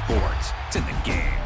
sports. It's in the game.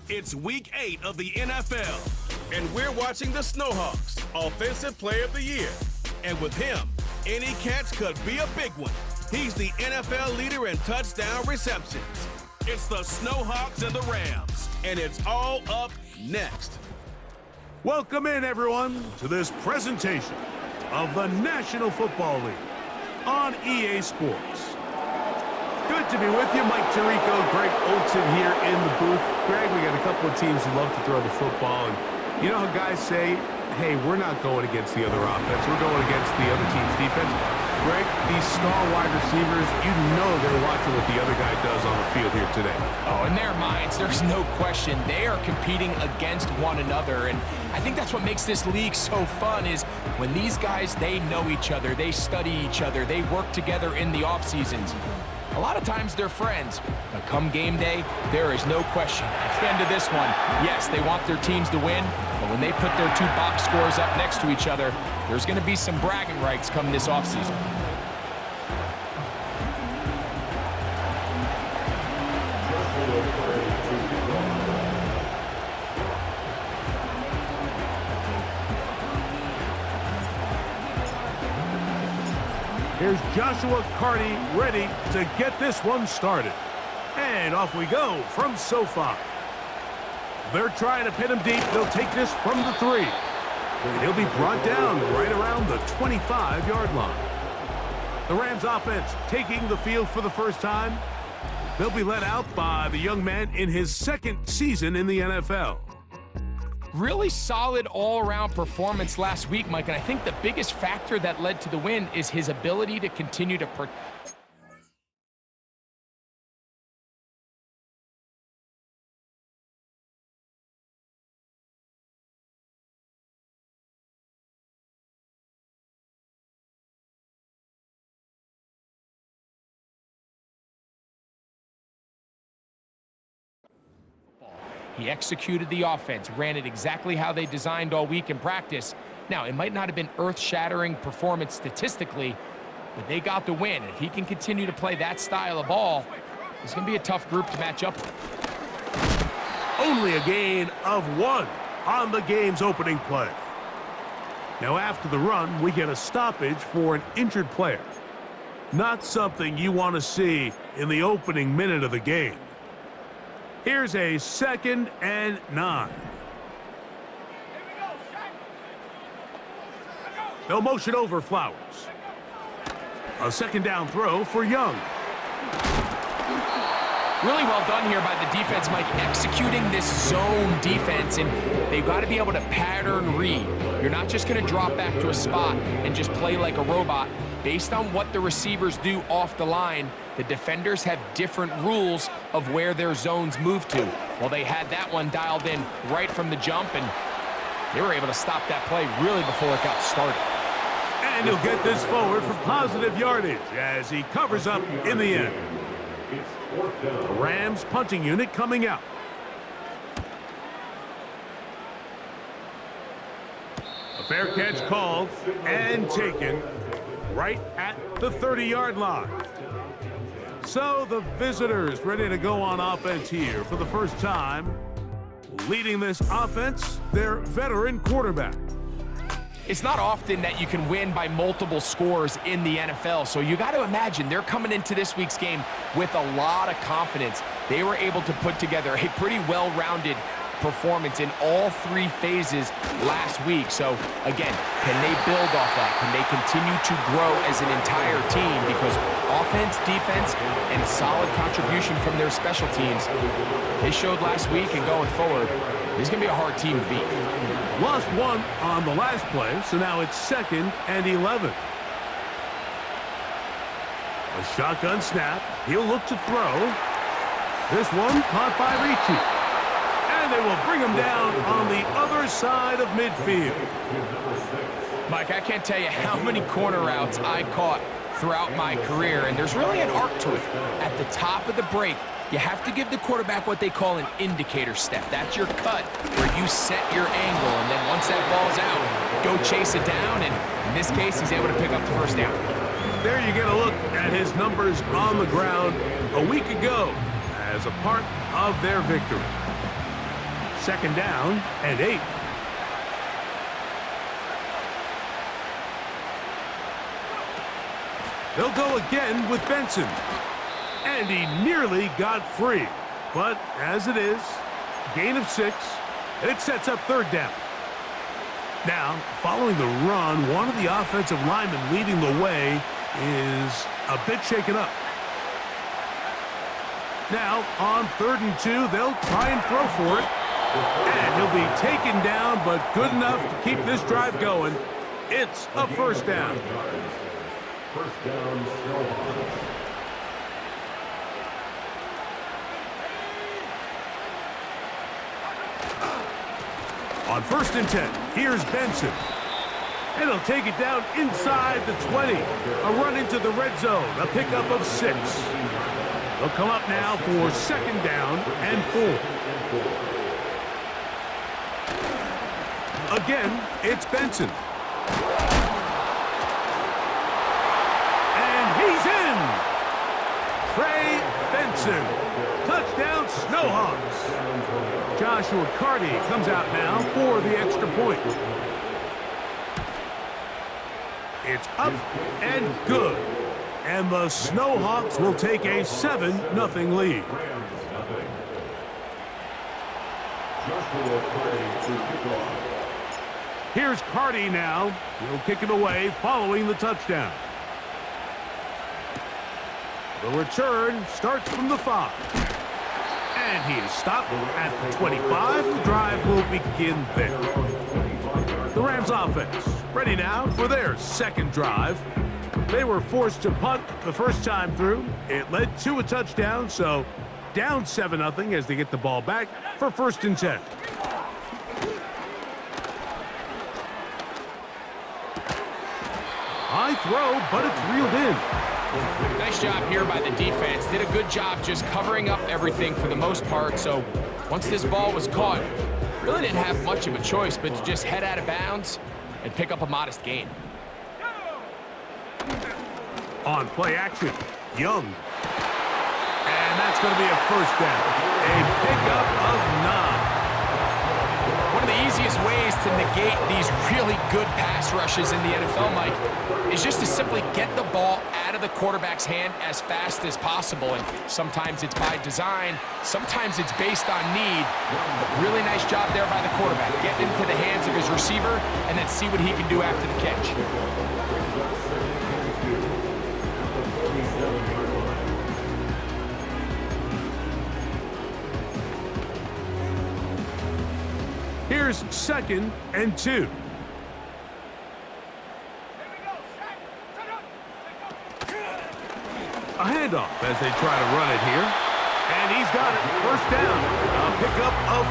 It's week 8 of the NFL, and we're watching the Snowhawks, Offensive Player of the Year. And with him, any catch could be a big one. He's the NFL leader in touchdown receptions. It's the Snowhawks and the Rams, and it's all up next. Welcome in, everyone, to this presentation of the National Football League on EA Sports. Good to be with you. Mike Tirico, Greg Olson here in the booth. Greg, we got a couple of teams who love to throw the football. And you know how guys say, hey, we're not going against the other offense. We're going against the other team's defense. Greg, these star wide receivers, you know they're watching what the other guy does on the field here today. Oh, in their minds, there's no question. They are competing against one another. And I think that's what makes this league so fun is when these guys, they know each other. They study each other. They work together in the off seasons. A lot of times they're friends, but come game day, there is no question. At the end of this one, yes, they want their teams to win, but when they put their two box scores up next to each other, there's going to be some bragging rights come this offseason. Here's Joshua Carty ready to get this one started. And off we go from SoFi. They're trying to pin him deep. They'll take this from the 3. And he'll be brought down right around the 25-yard line. The Rams offense taking the field for the first time. They'll be led out by the young man in his second season in the NFL. Really solid all-around performance last week, Mike, and I think the biggest factor that led to the win is his ability to continue to He executed the offense, ran it exactly how they designed all week in practice. Now, it might not have been earth-shattering performance statistically, but they got the win. If he can continue to play that style of ball, It's going to be a tough group to match up with. Only a gain of 1 on the game's opening play. Now after the run, we get a stoppage for an injured player. Not something you want to see in the opening minute of the game. Here's a 2nd and 9. They'll motion over Flowers. A 2nd down throw for Young. Really well done here by the defense, Mike, executing this zone defense, and they've got to be able to pattern read. You're not just going to drop back to a spot and just play like a robot. Based on what the receivers do off the line, the defenders have different rules of where their zones move to. Well, they had that one dialed in right from the jump, and they were able to stop that play really before it got started. And he'll get this forward for positive yardage as he covers up in the end. The Rams punting unit coming out. A fair catch called and taken right at the 30-yard line. So the visitors ready to go on offense here for the first time. Leading this offense, their veteran quarterback. It's not often that you can win by multiple scores in the NFL, so you got to imagine they're coming into this week's game with a lot of confidence. They were able to put together a pretty well-rounded performance in all 3 phases last week. So, again, can they build off that? Can they continue to grow as an entire team? Because offense, defense, and solid contribution from their special teams, they showed last week, and going forward, this is going to be a hard team to beat. Lost 1 on the last play, so now it's 2nd and 11. A shotgun snap. He'll look to throw. This one caught by Ricci. And they will bring him down on the other side of midfield. Mike, I can't tell you how many corner routes I caught throughout my career, and there's really an arc to it. At the top of the break, you have to give the quarterback what they call an indicator step. That's your cut where you set your angle, and then once that ball's out, go chase it down, and in this case, he's able to pick up the first down. There you get a look at his numbers on the ground a week ago as a part of their victory. 2nd down and 8. They'll go again with Benson. And he nearly got free. But as it is, gain of 6, and it sets up 3rd down. Now, following the run, one of the offensive linemen leading the way is a bit shaken up. Now, on 3rd and 2, they'll try and throw for it. And he'll be taken down, but good enough to keep this drive going. It's a 1st down. First down, Snowhawks. On 1st and 10, here's Benson. And he'll take it down inside the 20. A run into the red zone, a pickup of 6. They'll come up now for 2nd down and 4. Again, it's Benson. And he's in! Trey Benson. Touchdown, Snowhawks. Joshua Carty comes out now for the extra point. It's up and good. And the Snowhawks will take a 7-0 lead. Here's Carty now. He'll kick it away following the touchdown. The return starts from the 5. And he is stopped at the 25. The drive will begin there. The Rams offense ready now for their 2nd drive. They were forced to punt the first time through. It led to a touchdown, so down 7-0 as they get the ball back for 1st and 10. High throw, but it's reeled in. Nice job here by the defense. Did a good job just covering up everything for the most part. So once this ball was caught, really didn't have much of a choice but to just head out of bounds and pick up a modest gain. On play action, Young. And that's going to be a first down. A pickup of 9. One of the easiest ways to negate these really good pass rushes in the NFL, Mike, is just to simply get the ball out of the quarterback's hand as fast as possible. And sometimes it's by design, sometimes it's based on need. But really nice job there by the quarterback. Get into the hands of his receiver and then see what he can do after the catch. Here's 2nd and 2. A handoff as they try to run it here. And he's got it. First down. A pickup of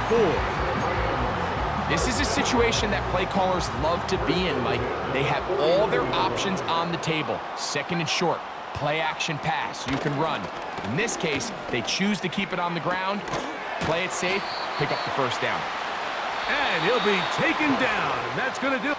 4. This is a situation that play callers love to be in, Mike. They have all their options on the table. 2nd and short. Play action pass. You can run. In this case, they choose to keep it on the ground, play it safe, pick up the first down. And he'll be taken down. And that's going to do it.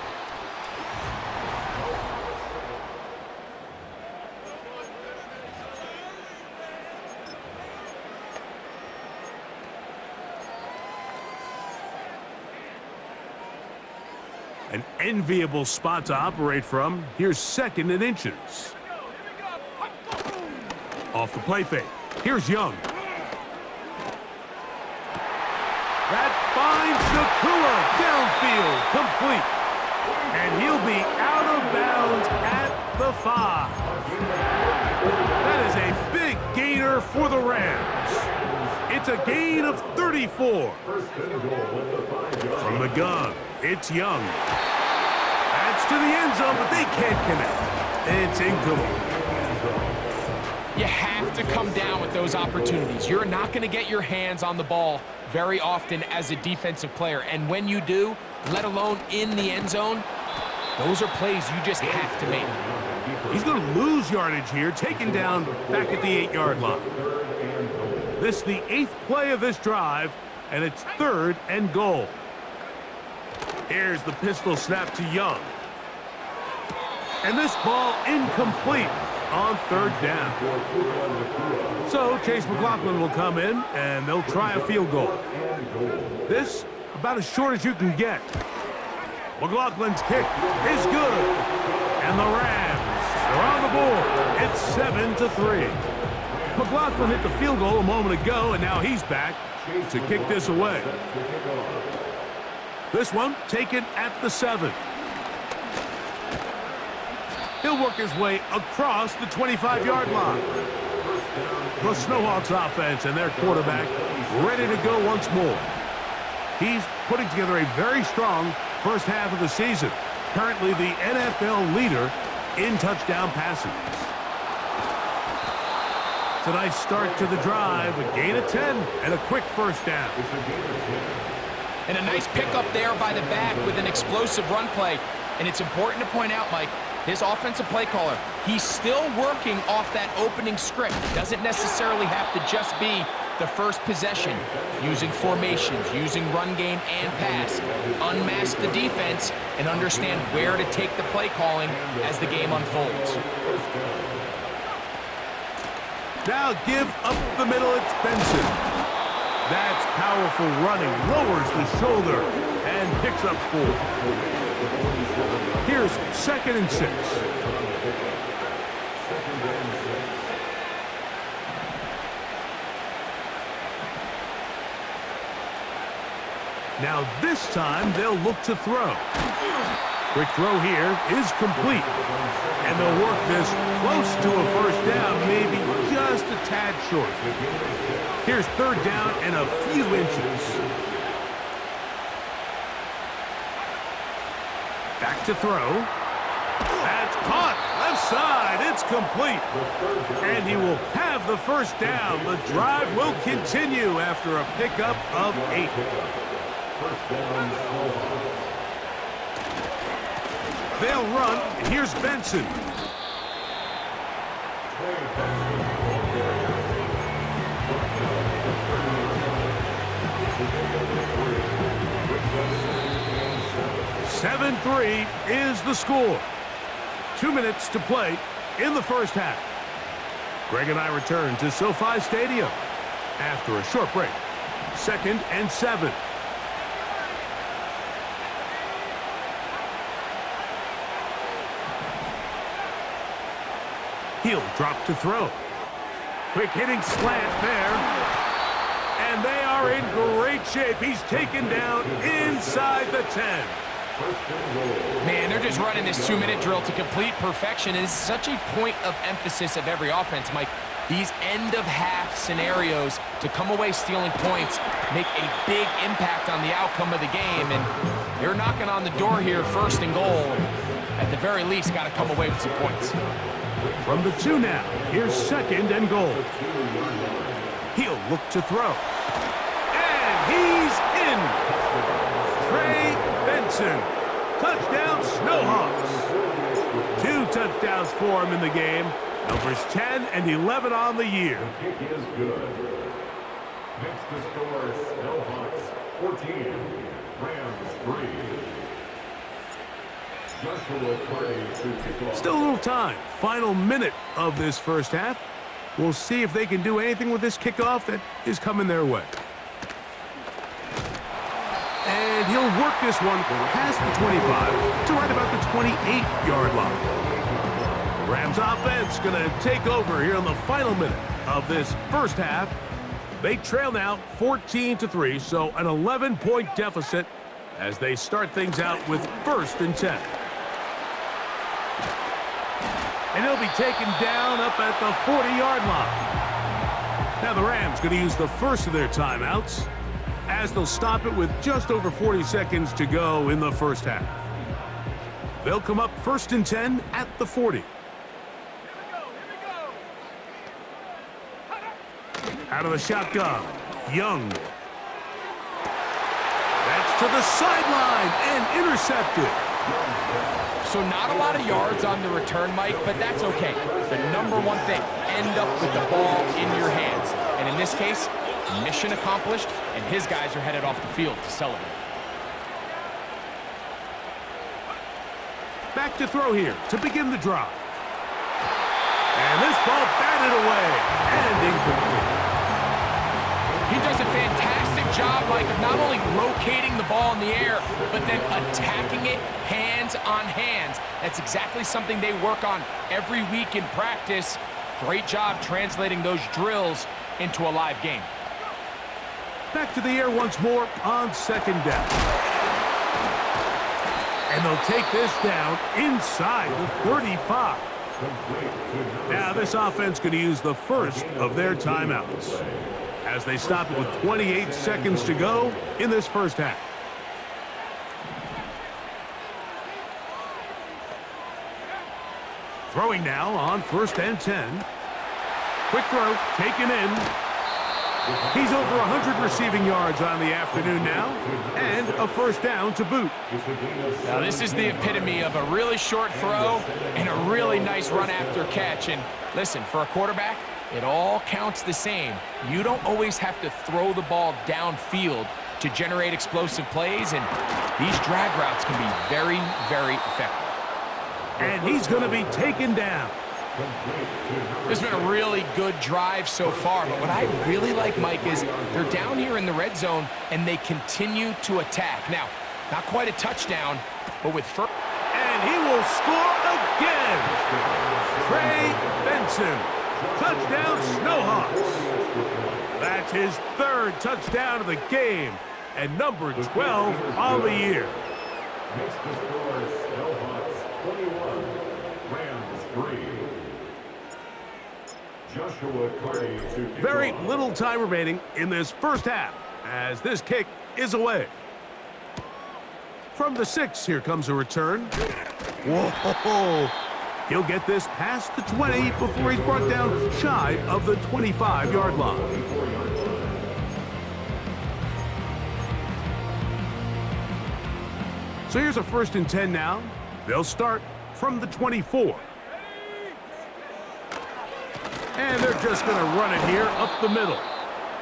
An enviable spot to operate from. Here's 2nd and inches. Off the play fake. Here's Young. That finds Nakua downfield, complete. And he'll be out of bounds at the 5. That is a big gainer for the Rams. It's a gain of 34. From the gun, it's Young. That's to the end zone, but they can't connect. It's incomplete. You have to come down with those opportunities. You're not going to get your hands on the ball very often as a defensive player. And when you do, let alone in the end zone, those are plays you just have to make. He's going to lose yardage here, taken down back at the 8-yard line. This is the 8th play of this drive, and it's 3rd and goal. Here's the pistol snap to Young. And this ball incomplete on 3rd down. So Chase McLaughlin will come in, and they'll try a field goal. This about as short as you can get. McLaughlin's kick is good. And the Rams are on the board. It's 7-3. McLaughlin hit the field goal a moment ago, and now he's back to kick this away. This one taken at the 7. He'll work his way across the 25-yard line. The Snowhawks offense and their quarterback ready to go once more. He's putting together a very strong first half of the season. Currently the NFL leader in touchdown passing. It's a nice start to the drive, a gain of 10, and a quick first down. And a nice pickup there by the back with an explosive run play. And it's important to point out, Mike, his offensive play caller, he's still working off that opening script. It doesn't necessarily have to just be the first possession. Using formations, using run game and pass. Unmask the defense and understand where to take the play calling as the game unfolds. Now give up the middle, it's Benson. That's powerful running, lowers the shoulder, and picks up 4. Here's 2nd and 6. Now this time they'll look to throw. Quick throw here is complete. And they'll work this close to a first down, maybe just a tad short. Here's 3rd down and a few inches. Back to throw. That's caught. Left side. It's complete. And he will have the first down. The drive will continue after a pickup of 8. They'll run. Here's Benson. Seven 3 is the score. 2 minutes to play in the first half. Greg and I return to SoFi Stadium after a short break. 2nd and 7. He'll drop to throw. Quick hitting slant there. And they are in great shape. He's taken down inside the 10. Man, they're just running this 2-minute drill to complete perfection. It's such a point of emphasis of every offense, Mike. These end-of-half scenarios to come away stealing points make a big impact on the outcome of the game. And they're knocking on the door here, 1st and goal. At the very least, got to come away with some points. From the 2 now, here's 2nd and goal. He'll look to throw. And he's in. Trey Benson. Touchdown, Snowhawks. 2 touchdowns for him in the game. Numbers 10 and 11 on the year. The kick is good. Next to score, Snowhawks 14, Rams 3. Joshua Carty to kick off. Still a little time. Final minute of this first half. We'll see if they can do anything with this kickoff that is coming their way. And he'll work this one past the 25 to right about the 28-yard line. The Rams offense going to take over here in the final minute of this first half. They trail now 14-3, so an 11-point deficit as they start things out with 1st and 10. And he'll be taken down up at the 40-yard line. Now the Rams going to use the first of their timeouts as they'll stop it with just over 40 seconds to go in the first half. They'll come up 1st and 10 at the 40. Out of the shotgun, Young. That's to the sideline and intercepted. So not a lot of yards on the return, Mike, but that's okay. The number one thing, end up with the ball in your hands. And in this case, mission accomplished, and his guys are headed off the field to celebrate. Back to throw here to begin the drive. And this ball batted away and incomplete. He does a fantastic job, Mike, of not only locating the ball in the air, but then attacking it hands on hands. That's exactly something they work on every week in practice. Great job translating those drills into a live game. Back to the air once more on 2nd down. And they'll take this down inside the 35. Now this offense going to use the first of their timeouts as they stop it with 28 seconds to go in this first half. Throwing now on 1st and 10. Quick throw, taken in. He's over 100 receiving yards on the afternoon now, and a 1st down to boot. Now this is the epitome of a really short throw and a really nice run after catch. And listen, for a quarterback, it all counts the same. You don't always have to throw the ball downfield to generate explosive plays, and these drag routes can be very, very effective. And he's going to be taken down. This has been a really good drive so far, but what I really like, Mike, is they're down here in the red zone, and they continue to attack. Now, not quite a touchdown, but with first. And he will score again. Trey Benson. Touchdown, Snowhawks. That's his 3rd touchdown of the game, and number 12 on the year. Next to score, Snowhawks 21, Rams 3. Joshua Carty to kick Very off. little time remaining in this first half as this kick is away. From the 6, here comes a return. Whoa! He'll get this past the 20 before he's brought down shy of the 25-yard line. So here's a 1st and 10 now. They'll start from the 24. And they're just going to run it here up the middle.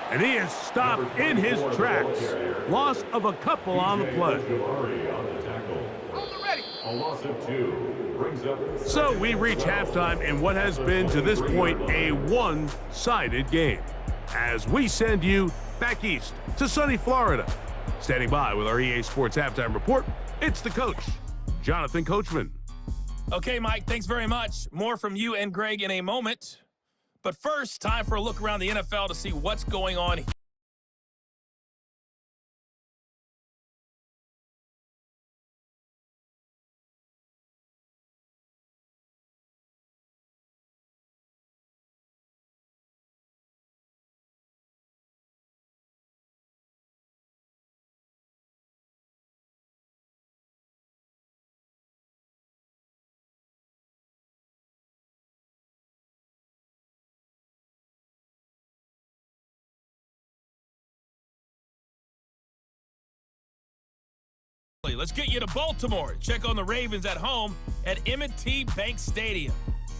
And he is stopped in his tracks. Loss of a couple on the play. A loss of 2. brings up So we reach halftime in what has been to this point a one-sided game. As we send you back east to sunny Florida. Standing by with our EA Sports Halftime Report, it's the coach, Jonathan Coachman. Okay, Mike, thanks very much. More from you and Greg in a moment. But first, time for a look around the NFL to see what's going on here. Let's get you to Baltimore. Check on the Ravens at home at M&T Bank Stadium.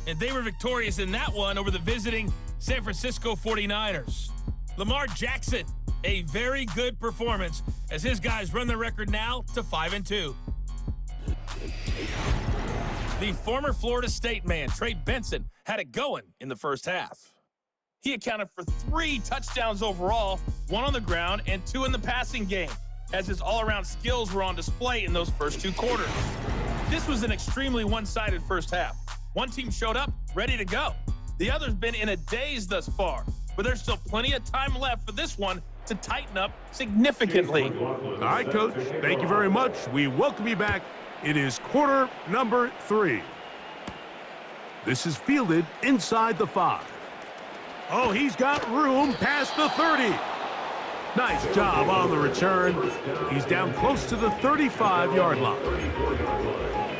And they were victorious in that one over the visiting San Francisco 49ers. Lamar Jackson, a very good performance as his guys run the record now to 5-2. The former Florida State man, Trey Benson, had it going in the first half. He accounted for 3 touchdowns overall, 1 on the ground and 2 in the passing game, as his all-around skills were on display in those first 2 quarters. This was an extremely one-sided first half. One team showed up, ready to go. The other's been in a daze thus far, but there's still plenty of time left for this one to tighten up significantly. All right, Coach, thank you very much. We welcome you back. It is quarter number 3. This is fielded inside the 5. Oh, he's got room past the 30. Nice job on the return. He's down close to the 35-yard line.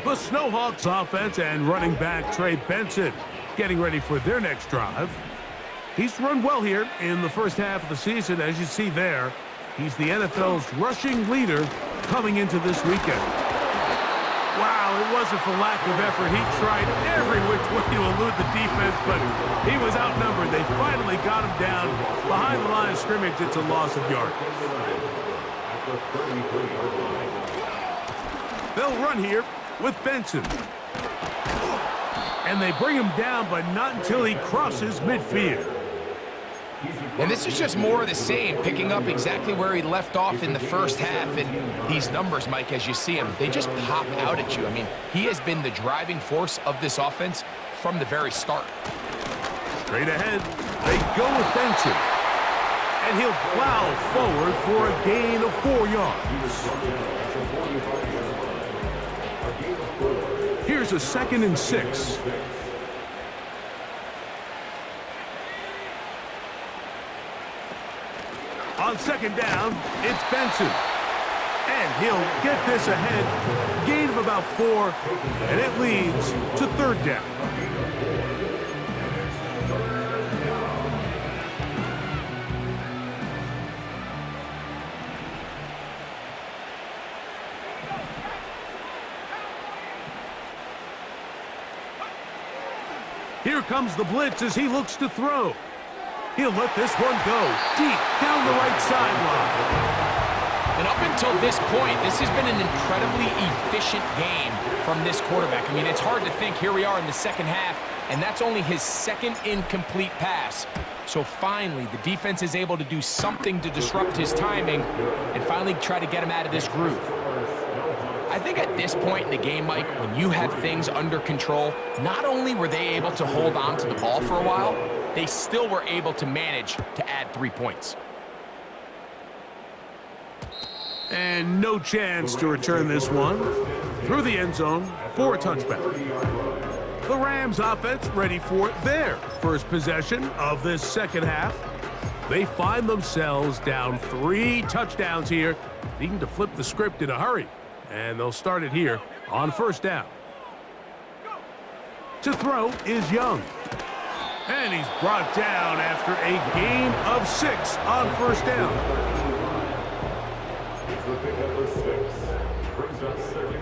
The Snowhawks offense and running back Trey Benson getting ready for their next drive. He's run well here in the first half of the season, as you see there. He's the NFL's rushing leader coming into this weekend. Wow, it wasn't for lack of effort. He tried every which way to elude the defense, but he was outnumbered. They finally got him down behind the line of scrimmage. It's a loss of yards. They'll run here with Benson. And they bring him down, but not until he crosses midfield. And this is just more of the same, picking up exactly where he left off in the first half. And these numbers, Mike, as you see him, they just pop out at you. I mean, he has been the driving force of this offense from the very start. Straight ahead, they go with Benson. And he'll plow forward for a gain of 4 yards. Here's a 2nd and 6. On 2nd down, it's Benson. And he'll get this ahead. Gain of about 4, and it leads to 3rd down. Here comes the blitz as he looks to throw. He'll let this one go deep down the right sideline. And up until this point, this has been an incredibly efficient game from this quarterback. I mean, it's hard to think here we are in the second half, and that's only his 2nd incomplete pass. So finally, the defense is able to do something to disrupt his timing and finally try to get him out of this groove. I think at this point in the game, Mike, when you have things under control, not only were they able to hold on to the ball for a while, they still were able to manage to add 3 points. And no chance to return this one through the end zone for a touchback. The Rams offense ready for their first possession of this second half. They find themselves down 3 touchdowns here, needing to flip the script in a hurry. And they'll start it here on 1st down. To throw is Young. And he's brought down after a gain of 6 on 1st down.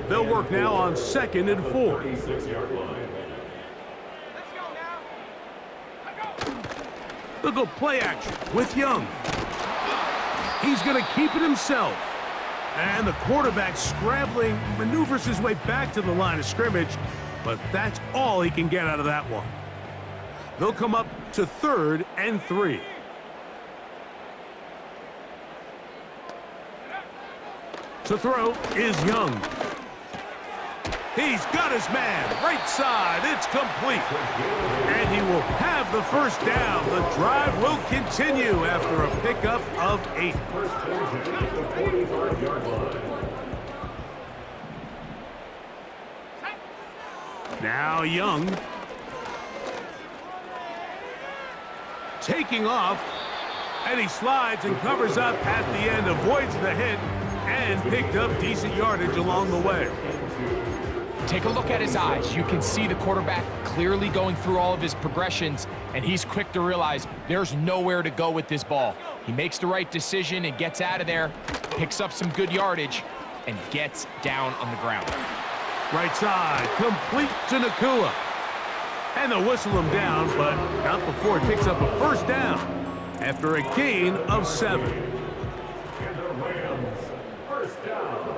They'll work now on 2nd and 4. They'll go play action with Young. He's going to keep it himself. And the quarterback scrambling, maneuvers his way back to the line of scrimmage. but that's all he can get out of that one. They'll come up to 3rd and 3. To throw is Young. He's got his man. Right side. It's complete. And he will have the first down. The drive will continue after a pickup of 8. First down at the 45-yard line. Now Young. Taking off. And he slides and covers up at the end. Avoids the hit. And picked up decent yardage along the way. Take a look at his eyes. You can see the quarterback clearly going through all of his progressions, and he's quick to realize there's nowhere to go with this ball. He makes the right decision and gets out of there, picks up some good yardage, and gets down on the ground. Right side, complete to Nakua. And they'll whistle him down, but not before he picks up a first down after a gain of 7. And the Rams, first down.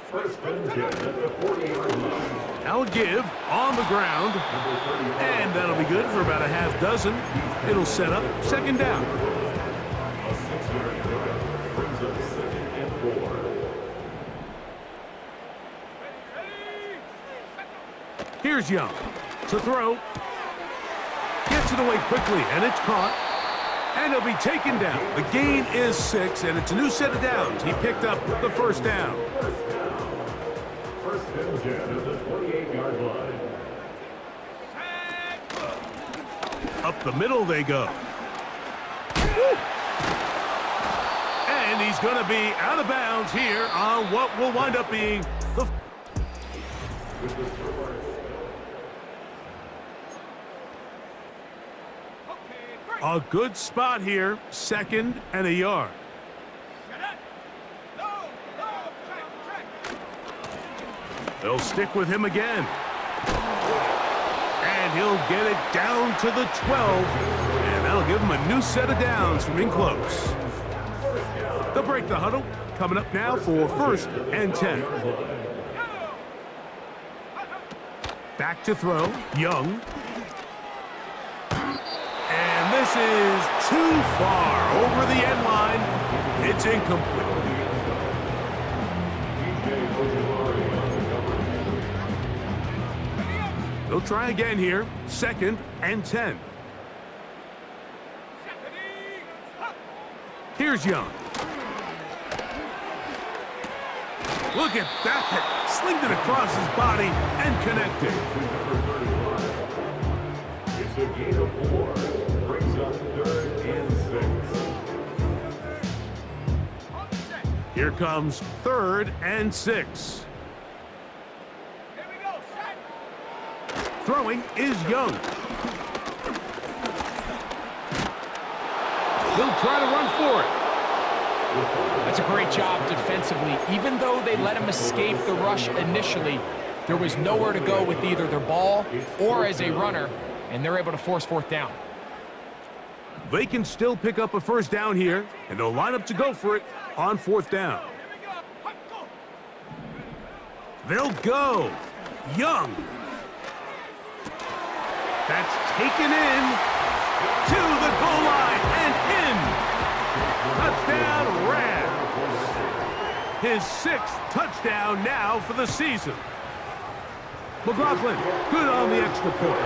First and 10 at the 40-yard line. Now a give on the ground, and that'll be good for about a half dozen. It'll set up 2nd down. A 6-yard drive brings up 2nd and 4. Here's Young to throw. Gets it away quickly, and it's caught. And he'll be taken down. The gain is 6, and it's a new set of downs. He picked up the first down. First and 10 at the 28-yard line. Up the middle they go. Woo! And he's going to be out of bounds here on what will wind up being the... A good spot here, 2nd and a yard. They'll stick with him again. And he'll get it down to the 12. And that'll give him a new set of downs from in close. They'll break the huddle. Coming up now for 1st and 10. Back to throw. Young. And this is too far over the end line. It's incomplete. They'll try again here. 2nd and 10. Here's Young. Look at that. Slinged it across his body and connected. It's a gain of 4. Brings up 3rd and 6. Here comes 3rd and 6. Throwing is Young. He'll try to run for it. That's a great job defensively. Even though they let him escape the rush initially, there was nowhere to go with either their ball or as a runner, and they're able to force 4th down. They can still pick up a first down here, and they'll line up to go for it on 4th down. They'll go. Young. That's taken in to the goal line and in. Touchdown, Rams. His 6th touchdown now for the season. McLaughlin, good on the extra point.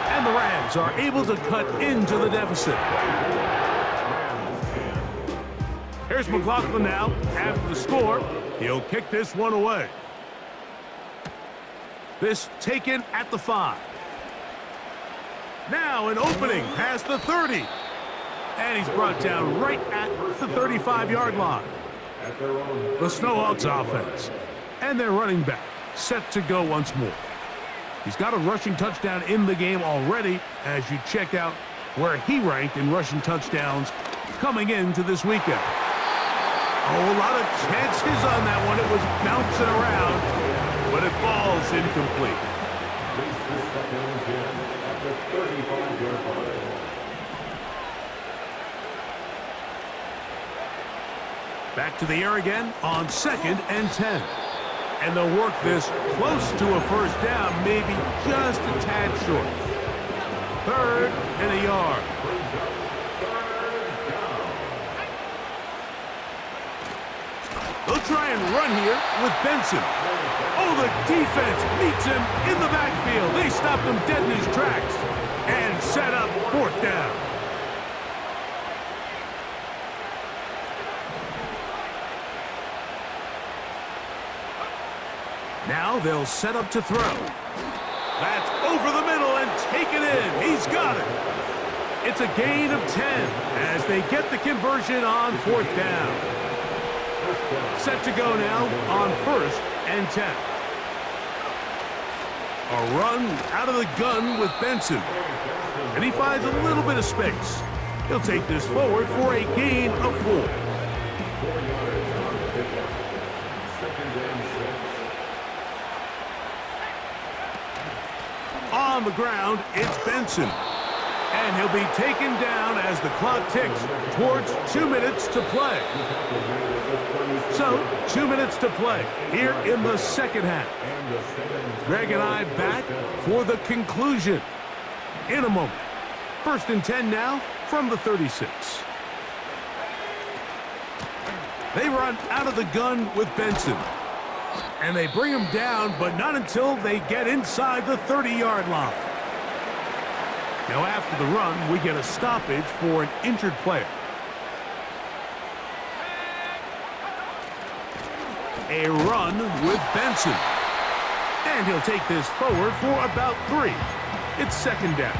And the Rams are able to cut into the deficit. Here's McLaughlin now. After the score, he'll kick this one away. This taken at the 5. Now an opening past the 30. And he's brought down right at the 35-yard line. The Snowhawks offense. And their running back set to go once more. He's got a rushing touchdown in the game already as you check out where he ranked in rushing touchdowns coming into this weekend. Oh, a lot of chances on that one. It was bouncing around, but it falls incomplete. Back to the air again on 2nd and 10. And they'll work this close to a first down, maybe just a tad short. 3rd and a yard. They'll try and run here with Benson. Oh, the defense meets him in the backfield. They stopped him dead in his tracks and set up 4th down. Now they'll set up to throw. That's over the middle and taken in. He's got it. It's a gain of 10 as they get the conversion on 4th down. Set to go now on 1st and 10. A run out of the gun with Benson. And he finds a little bit of space. He'll take this forward for a gain of 4. On the ground, it's Benson. And he'll be taken down as the clock ticks towards 2 minutes to play. So, 2 minutes to play here in the second half. Greg and I back for the conclusion in a moment. 1st and 10 now from the 36. They run out of the gun with Benson. And they bring him down, but not until they get inside the 30-yard line. Now after the run, we get a stoppage for an injured player. A run with Benson. And he'll take this forward for about 3. It's 2nd down.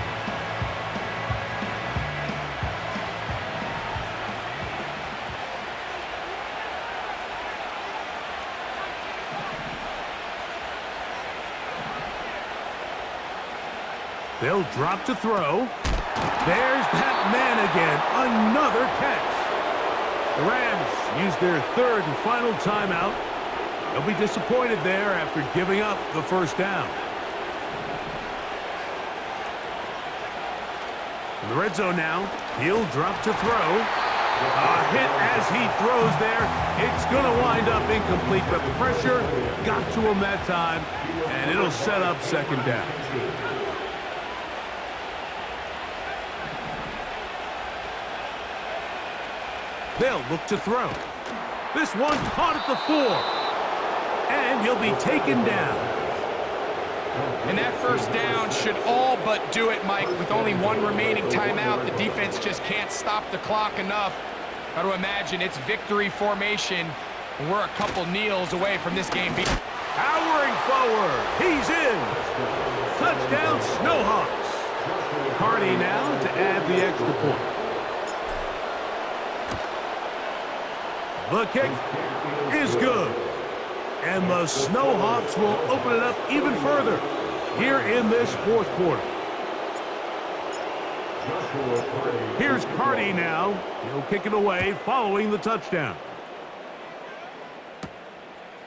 They'll drop to throw. There's that man again. Another catch. The Rams use their 3rd and final timeout. They'll be disappointed there after giving up the 1st down. In the red zone now, he'll drop to throw. A hit as he throws there. It's going to wind up incomplete, but pressure got to him that time, and it'll set up 2nd down. They'll look to throw. This one caught at the 4. And he'll be taken down. And that 1st down should all but do it, Mike. With only 1 remaining timeout, the defense just can't stop the clock enough. Got to imagine it's victory formation. And we're a couple kneels away from this game being powering forward. He's in. Touchdown, Snowhawks. Carney now to add the extra point. The kick is good. And the Snowhawks will open it up even further here in this 4th quarter. Here's Carney now. He'll kick it away following the touchdown.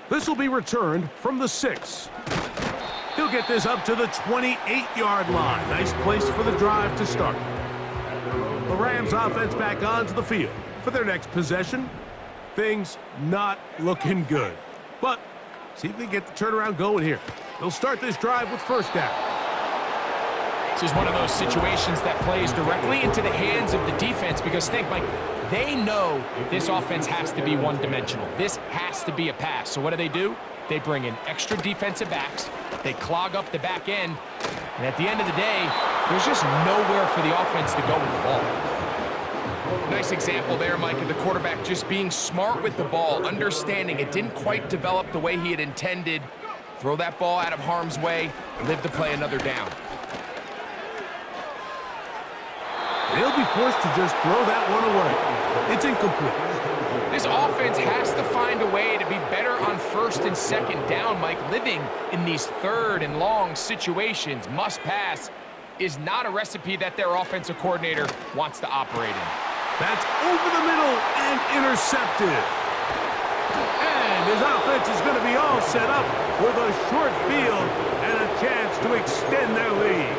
This will be returned from the 6. He'll get this up to the 28-yard line. Nice place for the drive to start. The Rams offense back onto the field for their next possession. Things not looking good. But see if they get the turnaround going here. They'll start this drive with 1st down. This is one of those situations that plays directly into the hands of the defense because think, Mike, they know this offense has to be one-dimensional. This has to be a pass. So what do? They bring in extra defensive backs. They clog up the back end. And at the end of the day, there's just nowhere for the offense to go with the ball. Nice example there, Mike, of the quarterback just being smart with the ball, understanding it didn't quite develop the way he had intended. Throw that ball out of harm's way, live to play another down. They'll be forced to just throw that one away. It's incomplete. This offense has to find a way to be better on 1st and 2nd down, Mike. Living in these 3rd and long situations, must pass, is not a recipe that their offensive coordinator wants to operate in. That's over the middle and intercepted. And his offense is going to be all set up with a short field and a chance to extend their lead.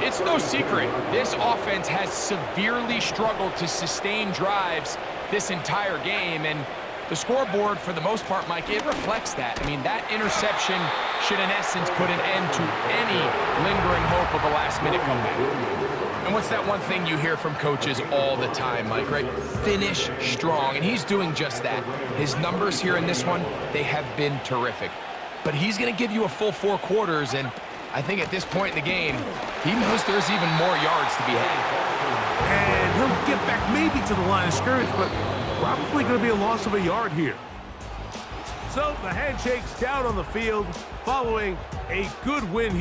It's no secret, this offense has severely struggled to sustain drives this entire game, and The scoreboard, for the most part, Mike, it reflects that. I mean, that interception should, in essence, put an end to any lingering hope of a last-minute comeback. And what's that one thing you hear from coaches all the time, Mike, right? Finish strong, and he's doing just that. His numbers here in this one, they have been terrific. But he's going to give you a full 4 quarters, and I think at this point in the game, he knows there's even more yards to be had. And he'll get back maybe to the line of scrimmage, but probably going to be a loss of a yard here. So the handshake's down on the field following a good win here.